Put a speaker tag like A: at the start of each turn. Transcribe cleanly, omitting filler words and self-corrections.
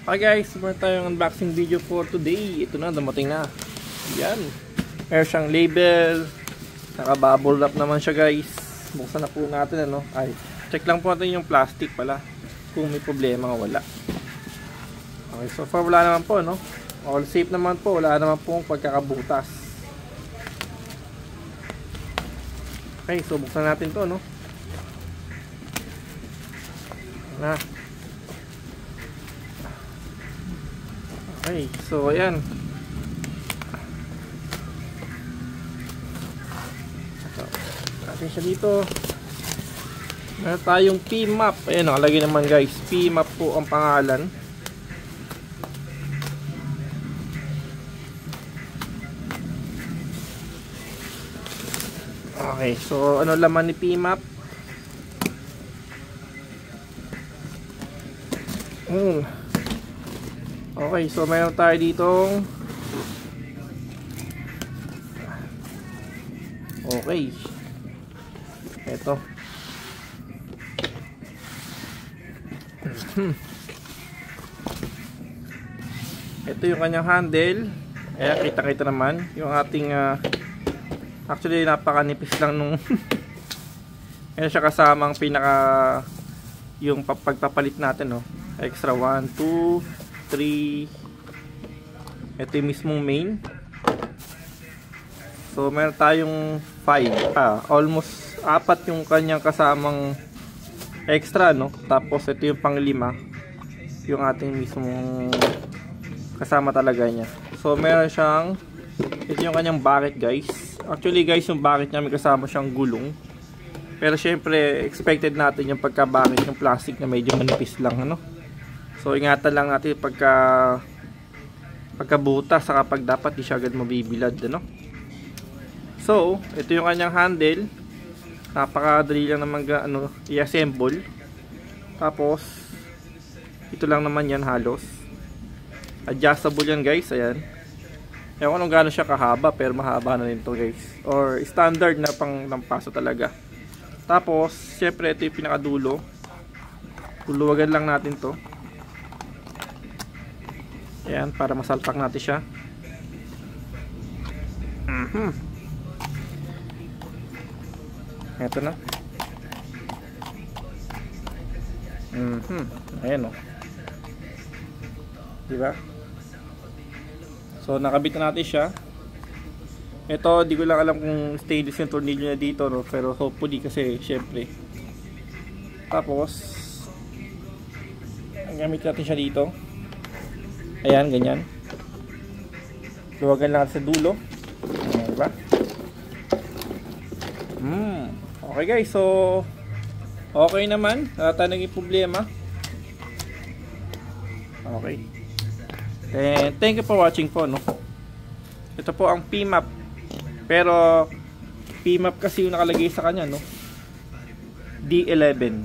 A: Hi guys, meron tayong unboxing video for today. Ito na, dumating na. Yan. Meron siyang label. Naka-bubble wrap naman siya guys. Buksan na po natin ano. Ay, check lang po natin yung plastic pala. Kung may problema o wala. Okay, so far wala naman po no. All safe naman po. Wala naman pong pagkakabutas. Okay, so buksan natin to no. Na. Okay, so ayan. Natin siya dito. Meron tayong P-map. Ayan, nakalagay naman guys. P-map po ang pangalan. Okay, so ano laman ni P-map? Okay, so mayroon tayo ditong okay. Ito. Ito yung kanyang handle. Ayan, kita-kita naman yung ating actually napakanipis lang nung ayan siya kasamang pinaka yung pagpapalit natin no. Extra 1, 2 3. Ito yung mismong main. So meron tayong 5 almost 4 yung kanyang kasamang extra no. Tapos ito yung pang 5 yung ating mismong kasama talaga niya. So meron siyang ito yung kanyang bucket guys. Actually guys yung bucket niya may kasama siyang gulong. Pero syempre expected natin yung pagka-bucket yung plastic na medyo manipis lang ano. So ingatan lang natin pagkabutas sa kapag dapat di siya agad mabibilad ano. So ito yung kanyang handle. Napakadali lang naman i-assemble. Tapos ito lang naman yan halos. Adjustable yan guys, ayan. Ewan ko nung gaano siya kahaba pero mahaba na rin to guys. Or standard na pang lampaso talaga. Tapos syempre ito yung pinakadulo. Tuluwagan lang natin to. Ayan, para masalpak natin siya. Ito na. Ayan o. Diba? So, nakabit na natin siya. Ito, di ko lang alam kung stainless yung tornilyo na dito, no? Pero hopefully kasi, syempre. Tapos, ang gamit natin siya dito. Ayan, ganyan. Luwagan lang sa dulo. Ayan, diba? Okay guys, so okay naman. Wala tayong naging problema. Okay. And thank you for watching po, no? Ito po ang P-map. Pero P-map kasi yung nakalagay sa kanya, no? D11.